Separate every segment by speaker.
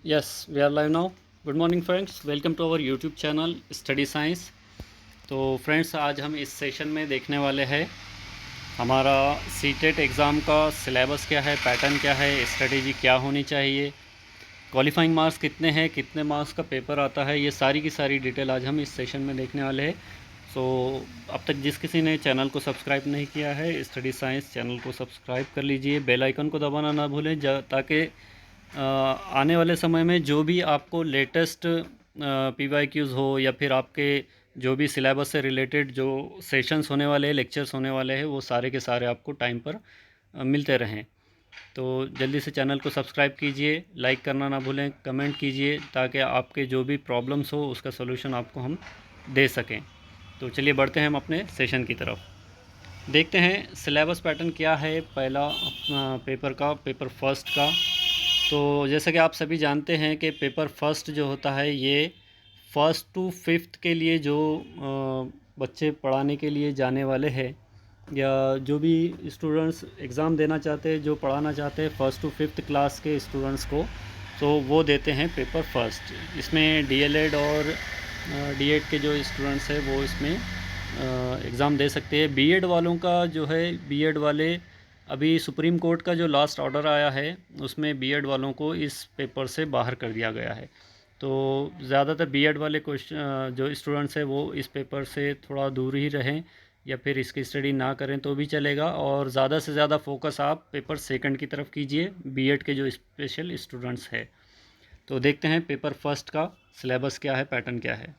Speaker 1: Yes, we are live now. Good morning friends, welcome to our YouTube channel study science. तो friends, आज हम इस session में देखने वाले हैं हमारा सीटेट एग्ज़ाम का सिलेबस क्या है, पैटर्न क्या है, स्ट्रेटेजी क्या होनी चाहिए, क्वालिफाइंग मार्क्स कितने हैं, कितने मार्क्स का पेपर आता है, ये सारी की सारी डिटेल आज हम इस सेशन में देखने वाले हैं। सो अब तक जिस किसी ने चैनल को सब्सक्राइब नहीं किया है, स्टडी साइंस चैनल को सब्सक्राइब कर लीजिए, बेल आइकन को दबाना ना भूलें ताकि आने वाले समय में जो भी आपको लेटेस्ट पीवाईक्यूज़ हो या फिर आपके जो भी सिलेबस से रिलेटेड जो सेशंस होने वाले हैं, लेक्चर्स होने वाले हैं, वो सारे के सारे आपको टाइम पर मिलते रहें। तो जल्दी से चैनल को सब्सक्राइब कीजिए, लाइक करना ना भूलें, कमेंट कीजिए ताकि आपके जो भी प्रॉब्लम्स हो उसका सलूशन आपको हम दे सकें। तो चलिए बढ़ते हैं हम अपने सेशन की तरफ। देखते हैं सिलेबस पैटर्न क्या है पहला पेपर का, पेपर फर्स्ट का। तो जैसे कि आप सभी जानते हैं कि पेपर फर्स्ट जो होता है ये फर्स्ट टू फिफ्थ के लिए जो बच्चे पढ़ाने के लिए जाने वाले हैं या जो भी स्टूडेंट्स एग्ज़ाम देना चाहते हैं, जो पढ़ाना चाहते हैं फर्स्ट टू फिफ्थ क्लास के स्टूडेंट्स को, तो वो देते हैं पेपर फर्स्ट। इसमें डीएलएड और डीएड के जो स्टूडेंट्स हैं वो इसमें एग्ज़ाम दे सकते हैं। बीएड वालों का जो है, बीएड वाले अभी सुप्रीम कोर्ट का जो लास्ट ऑर्डर आया है उसमें बीएड वालों को इस पेपर से बाहर कर दिया गया है। तो ज़्यादातर बीएड वाले क्वेश्चन जो स्टूडेंट्स हैं वो इस पेपर से थोड़ा दूर ही रहें या फिर इसकी स्टडी ना करें तो भी चलेगा, और ज़्यादा से ज़्यादा फोकस आप पेपर सेकंड की तरफ कीजिए बीएड के जो स्पेशल स्टूडेंट्स हैं। तो देखते हैं पेपर फर्स्ट का सिलेबस क्या है, पैटर्न क्या है।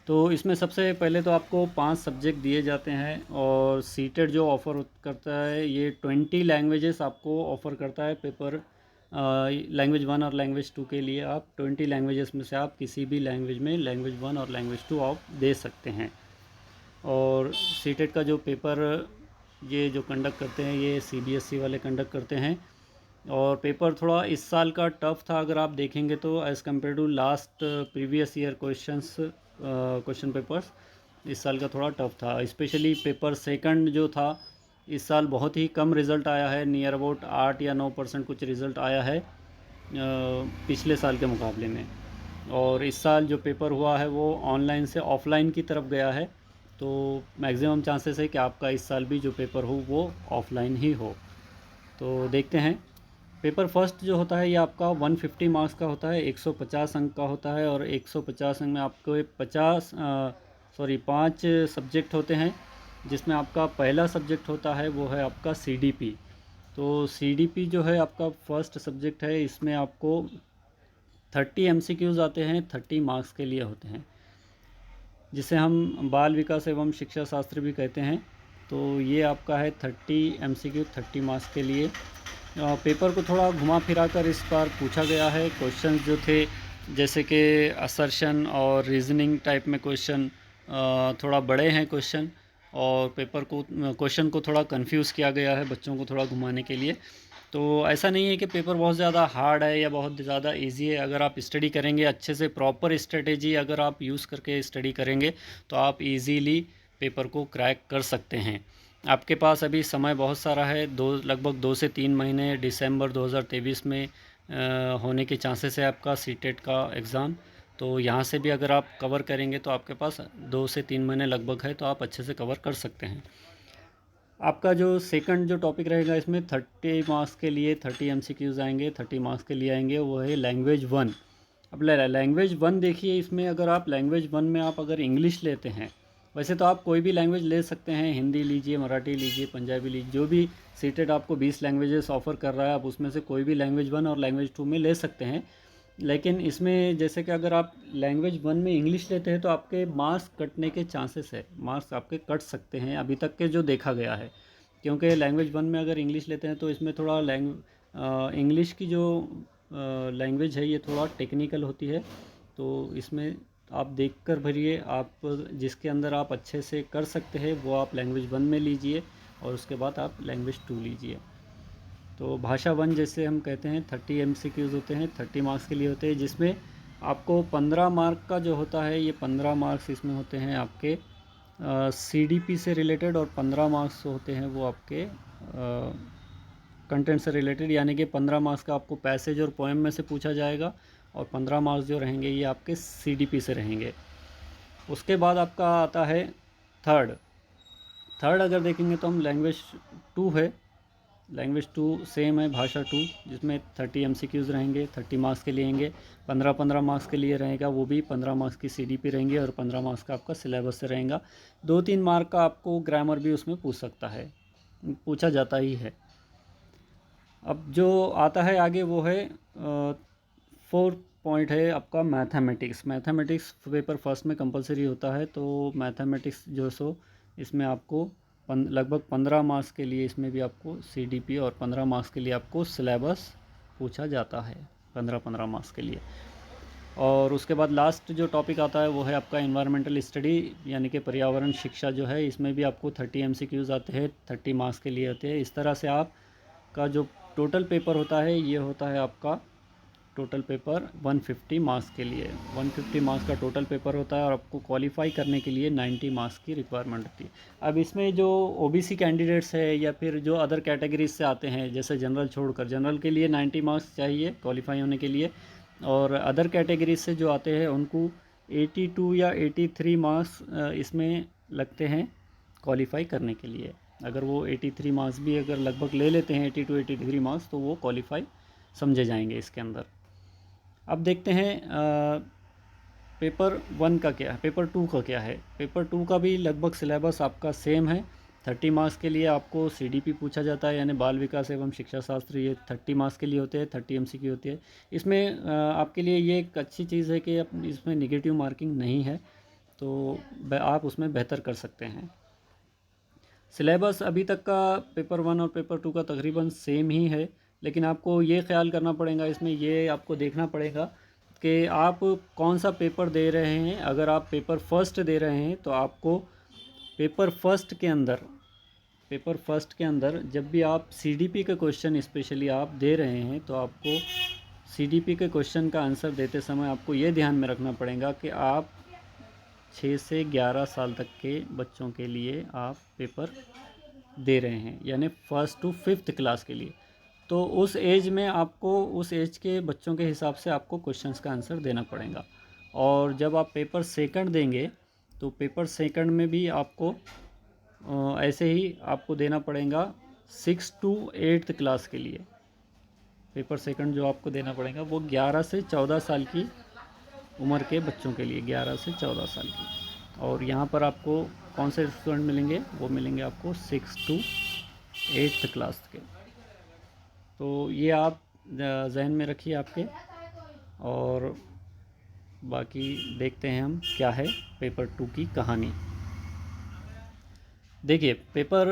Speaker 1: तो इसमें सबसे पहले तो आपको 5 सब्जेक्ट दिए जाते हैं और सीटेट जो ऑफ़र करता है ये 20 लैंग्वेजेस आपको ऑफ़र करता है पेपर। लैंग्वेज 1 और लैंग्वेज 2 के लिए आप 20 लैंग्वेजेस में से आप किसी भी लैंग्वेज में लैंग्वेज 1 और लैंग्वेज 2 आप दे सकते हैं। और सीटेट का जो पेपर ये जो कंडक्ट करते हैं ये सीबीएसई वाले कंडक्ट करते हैं। और पेपर थोड़ा इस साल का टफ़ था अगर आप देखेंगे तो, as compared to last previous year question papers इस साल का थोड़ा टफ़ था। स्पेशली पेपर सेकंड जो था इस साल बहुत ही कम रिज़ल्ट आया है, नियर अबाउट 8 या 9% कुछ रिज़ल्ट आया है पिछले साल के मुकाबले में। और इस साल जो पेपर हुआ है वो ऑनलाइन से ऑफ़लाइन की तरफ गया है, तो मैक्सिमम चांसेस है कि आपका इस साल भी जो पेपर हो वो ऑफ़लाइन ही हो। तो देखते हैं। पेपर फर्स्ट जो होता है ये आपका 150 मार्क्स का होता है, 150 अंक का होता है, और 150 अंक में आपको 5 सब्जेक्ट होते हैं, जिसमें आपका पहला सब्जेक्ट होता है वो है आपका सीडीपी। तो सीडीपी जो है आपका फर्स्ट सब्जेक्ट है, इसमें आपको 30 एमसीक्यूज़ आते हैं, 30 मार्क्स के लिए होते हैं, जिसे हम बाल विकास एवं शिक्षा शास्त्र भी कहते हैं। तो ये आपका है 30 एमसीक्यू, 30 मार्क्स के लिए। पेपर को थोड़ा घुमा फिरा कर इस बार पूछा गया है। क्वेश्चन जो थे जैसे कि असर्शन और रीजनिंग टाइप में क्वेश्चन थोड़ा बड़े हैं क्वेश्चन, और पेपर को क्वेश्चन को थोड़ा कंफ्यूज किया गया है बच्चों को थोड़ा घुमाने के लिए। तो ऐसा नहीं है कि पेपर बहुत ज़्यादा हार्ड है या बहुत ज़्यादा इजी है। अगर आप स्टडी करेंगे अच्छे से, प्रॉपर स्ट्रेटेजी अगर आप यूज़ करके स्टडी करेंगे तो आप इजीली पेपर को क्रैक कर सकते हैं। आपके पास अभी समय बहुत सारा है, लगभग 2 से 3 महीने दिसंबर 2023 में होने के चांसेस है आपका सीटेट का एग्ज़ाम। तो यहाँ से भी अगर आप कवर करेंगे तो आपके पास 2 से 3 महीने लगभग है, तो आप अच्छे से कवर कर सकते हैं। आपका जो सेकंड जो टॉपिक रहेगा इसमें 30 मार्क्स के लिए 30 एमसीक्यूज़ आएंगे, 30 मार्क्स के लिए आएंगे, वो है लैंग्वेज 1। अब लैंग्वेज 1 देखिए, इसमें अगर आप लैंग्वेज 1 में आप अगर इंग्लिश लेते हैं, वैसे तो आप कोई भी लैंग्वेज ले सकते हैं, हिंदी लीजिए, मराठी लीजिए, पंजाबी लीजिए, जो भी सीटेट आपको 20 लैंग्वेजेस ऑफ़र कर रहा है आप उसमें से कोई भी लैंग्वेज 1 और लैंग्वेज 2 में ले सकते हैं। लेकिन इसमें जैसे कि अगर आप लैंग्वेज 1 में इंग्लिश लेते हैं तो आपके मार्क्स कटने के चांसेस है, मार्क्स आपके कट सकते हैं अभी तक के जो देखा गया है। क्योंकि लैंग्वेज 1 में अगर इंग्लिश लेते हैं तो इसमें थोड़ा इंग्लिश की जो लैंग्वेज है ये थोड़ा टेक्निकल होती है। तो इसमें आप देख कर भरिए, आप जिसके अंदर आप अच्छे से कर सकते हैं वो आप लैंग्वेज 1 में लीजिए, और उसके बाद आप लैंग्वेज 2 लीजिए। तो भाषा 1 जैसे हम कहते हैं 30 एमसीक्यूज़ होते हैं, 30 मार्क्स के लिए होते हैं, जिसमें आपको 15 मार्क का जो होता है ये 15 मार्क्स इसमें होते हैं आपके सीडीपी से रिलेटेड, और 15 मार्क्स होते हैं वो आपके कंटेंट से रिलेटेड, यानी कि 15 मार्क्स का आपको पैसेज और पोएम में से पूछा जाएगा और 15 मार्क्स जो रहेंगे ये आपके CDP से रहेंगे। उसके बाद आपका आता है थर्ड अगर देखेंगे तो हम लैंग्वेज 2 है, लैंग्वेज 2 सेम है, भाषा 2, जिसमें 30 MCQs रहेंगे, 30 मार्क्स के लिए रहेंगे, 15 मार्क्स के लिए रहेगा, वो भी 15 मार्क्स की CDP रहेंगे और 15 मार्क्स का आपका सिलेबस से रहेगा। 2-3 मार्क का आपको ग्रामर भी उसमें पूछ सकता है, पूछा जाता ही है। अब जो आता है आगे वो है 4 पॉइंट है आपका मैथमेटिक्स पेपर फर्स्ट में कंपलसरी होता है। तो मैथमेटिक्स जो सो इसमें आपको लगभग 15 मार्क्स के लिए इसमें भी आपको CDP और 15 मार्क्स के लिए आपको सिलेबस पूछा जाता है, 15 मार्क्स के लिए। और उसके बाद लास्ट जो टॉपिक आता है वो है आपका एनवायरमेंटल स्टडी, यानी कि पर्यावरण शिक्षा जो है, इसमें भी आपको 30 MCQs आते हैं, 30 मार्क्स के लिए होते हैं। इस तरह से आपका जो टोटल पेपर होता है ये होता है आपका टोटल पेपर 150 मार्क्स के लिए, 150 मार्क्स का टोटल पेपर होता है और आपको क्वालिफाई करने के लिए 90 मार्क्स की रिक्वायरमेंट होती है। अब इसमें जो OBC कैंडिडेट्स है या फिर जो अदर कैटेगरीज से आते हैं, जैसे जनरल छोड़कर, जनरल के लिए 90 मार्क्स चाहिए क्वालिफाई होने के लिए, और अदर कैटेगरीज से जो आते हैं उनको 82 या 83 मार्क्स इसमें लगते हैं क्वालिफाई करने के लिए। अगर वो 83 मार्क्स भी अगर लगभग ले लेते हैं, 82-83 मार्क्स, तो वो क्वालिफाई समझे जाएंगे इसके अंदर। अब देखते हैं पेपर 1 का क्या है, पेपर 2 का क्या है। पेपर 2 का भी लगभग सिलेबस आपका सेम है। 30 मार्क्स के लिए आपको CDP पूछा जाता है, यानी बाल विकास एवं शिक्षा शास्त्र, ये 30 मार्क्स के लिए होते हैं, 30 MCQ होती है। इसमें आपके लिए ये एक अच्छी चीज़ है कि इसमें निगेटिव मार्किंग नहीं है, तो आप उसमें बेहतर कर सकते हैं। सिलेबस अभी तक का पेपर 1 और पेपर 2 का तकरीबन सेम ही है, लेकिन आपको ये ख्याल करना पड़ेगा, इसमें ये आपको देखना पड़ेगा कि आप कौन सा पेपर दे रहे हैं। अगर आप पेपर फर्स्ट दे रहे हैं तो आपको पेपर फर्स्ट के अंदर जब भी आप CDP के क्वेश्चन स्पेशली आप दे रहे हैं तो आपको CDP के क्वेश्चन का आंसर देते समय आपको ये ध्यान में रखना पड़ेगा कि आप 6 से 11 साल तक के बच्चों के लिए आप पेपर दे रहे हैं, यानी 1st to 5th क्लास के लिए। तो उस एज में आपको, उस एज के बच्चों के हिसाब से आपको क्वेश्चंस का आंसर देना पड़ेगा। और जब आप पेपर सेकंड देंगे तो पेपर सेकंड में भी आपको ऐसे ही आपको देना पड़ेगा 6 to 8th क्लास के लिए। पेपर सेकंड जो आपको देना पड़ेगा वो 11 से 14 साल की उम्र के बच्चों के लिए, 11 से 14 साल की। और यहाँ पर आपको कौन से स्टूडेंट मिलेंगे, वो मिलेंगे आपको 6 to 8th क्लास के। तो ये आप जहन में रखिए आपके। और बाकी देखते हैं हम क्या है पेपर 2 की कहानी। देखिए, पेपर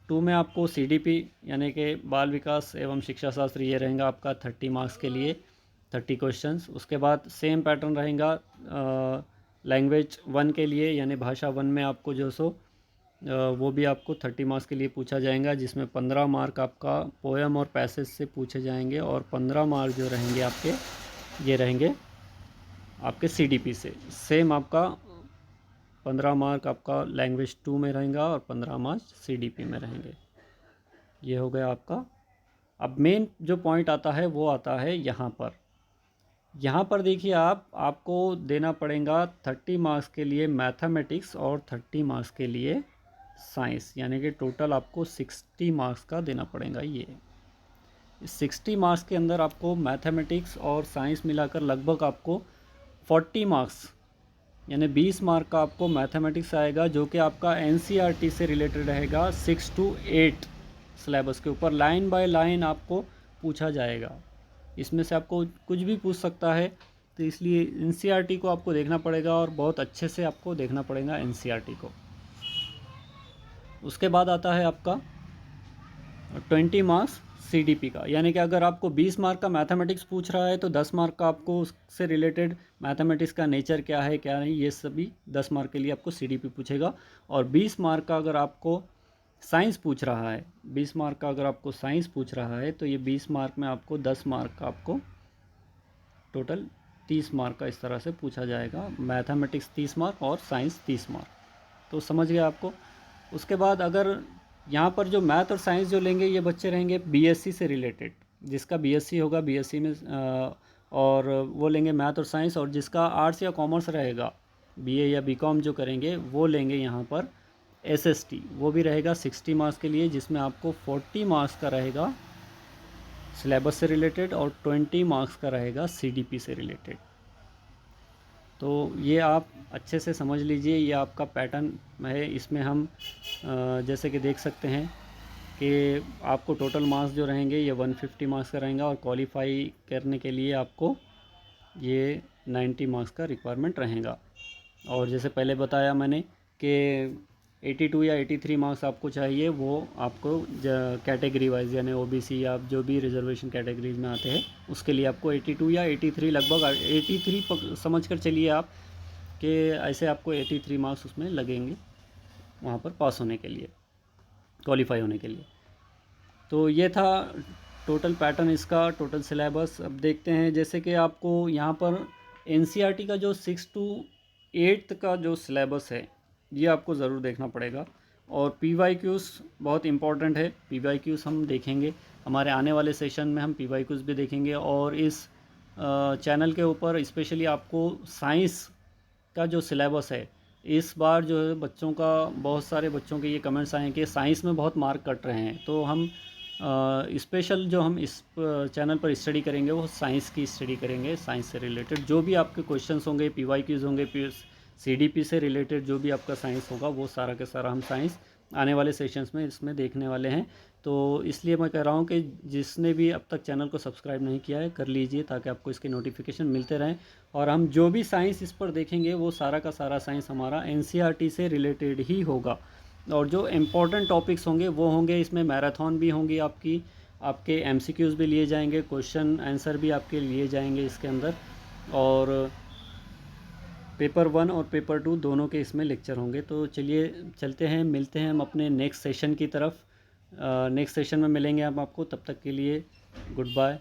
Speaker 1: 2 में आपको CDP यानी कि बाल विकास एवं शिक्षा शास्त्र ये रहेगा आपका 30 मार्क्स के लिए, 30 क्वेश्चंस। उसके बाद सेम पैटर्न रहेगा लैंग्वेज 1 के लिए, यानी भाषा 1 में आपको जो सो वो भी आपको 30 मार्क्स के लिए पूछा जाएगा, जिसमें 15 मार्क आपका पोएम और पैसेज से पूछे जाएंगे और 15 मार्क जो रहेंगे आपके, ये रहेंगे आपके CDP से। सेम आपका 15 मार्क आपका लैंग्वेज 2 में रहेगा और 15 मार्क CDP में रहेंगे। ये हो गया आपका। अब मेन जो पॉइंट आता है वो आता है यहाँ पर देखिए, आपको देना पड़ेगा 30 मार्क्स के लिए मैथमेटिक्स और 30 मार्क्स के लिए साइंस, यानी कि टोटल आपको 60 मार्क्स का देना पड़ेगा। ये 60 मार्क्स के अंदर आपको मैथमेटिक्स और साइंस मिलाकर लगभग आपको 40 मार्क्स, यानी 20 मार्क का आपको मैथमेटिक्स आएगा, जो कि आपका NCERT से रिलेटेड रहेगा। 6 to 8 सिलेबस के ऊपर लाइन बाय लाइन आपको पूछा जाएगा। इसमें से आपको कुछ भी पूछ सकता है, तो इसलिए NCERT को आपको देखना पड़ेगा और बहुत अच्छे से आपको देखना पड़ेगा NCERT को। उसके बाद आता है आपका 20 मार्क्स CDP का, यानी कि अगर आपको 20 मार्क का मैथमेटिक्स पूछ रहा है तो 10 मार्क का आपको उससे रिलेटेड मैथमेटिक्स का नेचर क्या है क्या नहीं, ये सभी 10 मार्क के लिए आपको CDP पूछेगा। और 20 मार्क का अगर आपको साइंस पूछ रहा है, 20 मार्क का अगर आपको साइंस पूछ रहा है तो ये 20 मार्क में आपको 10 मार्क का आपको टोटल 30 मार्क का इस तरह से पूछा जाएगा। मैथमेटिक्स 30 मार्क और साइंस 30 मार्क, तो समझ गया आपको। उसके बाद अगर यहाँ पर जो मैथ और साइंस जो लेंगे ये बच्चे रहेंगे बीएससी से रिलेटेड, जिसका बीएससी होगा बीएससी में और वो लेंगे मैथ और साइंस, और जिसका आर्ट्स या कॉमर्स रहेगा बीए या बीकॉम जो करेंगे वो लेंगे यहाँ पर एसएसटी, वो भी रहेगा 60 मार्क्स के लिए, जिसमें आपको 40 मार्क्स का रहेगा सिलेबस से रिलेटेड और 20 मार्क्स का रहेगा सीडीपी से रिलेटेड। तो ये आप अच्छे से समझ लीजिए, ये आपका पैटर्न है। इसमें हम जैसे कि देख सकते हैं कि आपको टोटल मार्क्स जो रहेंगे ये 150 मार्क्स का रहेगा, और क्वालिफाई करने के लिए आपको ये 90 मार्क्स का रिक्वायरमेंट रहेगा। और जैसे पहले बताया मैंने कि 82 या 83 मार्क्स आपको चाहिए, वो आपको कैटेगरी वाइज यानी ओबीसी या जो भी रिजर्वेशन कैटेगरीज में आते हैं उसके लिए आपको 82 या 83 लगभग 83 समझ कर चलिए आप कि ऐसे आपको 83 मार्क्स उसमें लगेंगे वहाँ पर पास होने के लिए, क्वालिफाई होने के लिए। तो ये था टोटल पैटर्न इसका, टोटल सिलेबस। अब देखते हैं जैसे कि आपको यहाँ पर एनसीईआरटी का जो 6 to 8 का जो सिलेबस है ये आपको ज़रूर देखना पड़ेगा। और पीवाईक्यूज़ बहुत इंपॉर्टेंट है, पीवाईक्यूज़ हम देखेंगे हमारे आने वाले सेशन में, हम पीवाईक्यूज़ भी देखेंगे। और इस चैनल के ऊपर स्पेशली आपको साइंस का जो सिलेबस है इस बार जो है बच्चों का, बहुत सारे बच्चों के ये कमेंट्स आए हैं कि साइंस में बहुत मार्क कट रहे हैं, तो हम स्पेशल जो हम इस चैनल पर स्टडी करेंगे वो साइंस की स्टडी करेंगे। साइंस से रिलेटेड जो भी आपके क्वेश्चंस होंगे, पीवाईक्यूज़ होंगे, सीडीपी से रिलेटेड जो भी आपका साइंस होगा वो सारा के सारा हम साइंस आने वाले सेशंस में इसमें देखने वाले हैं। तो इसलिए मैं कह रहा हूँ कि जिसने भी अब तक चैनल को सब्सक्राइब नहीं किया है कर लीजिए, ताकि आपको इसके नोटिफिकेशन मिलते रहें। और हम जो भी साइंस इस पर देखेंगे वो सारा का सारा साइंस हमारा एनसीईआरटी से रिलेटेड ही होगा। और जो इम्पोर्टेंट टॉपिक्स होंगे वो होंगे इसमें, मैराथन भी होंगी आपकी, आपके एमसीक्यूज़ भी लिए जाएंगे, क्वेश्चन आंसर भी आपके लिए जाएंगे इसके अंदर। और पेपर 1 और पेपर 2 दोनों के इसमें लेक्चर होंगे। तो चलिए चलते हैं, मिलते हैं हम अपने नेक्स्ट सेशन की तरफ। नेक्स्ट सेशन में मिलेंगे हम आपको, तब तक के लिए गुड बाय।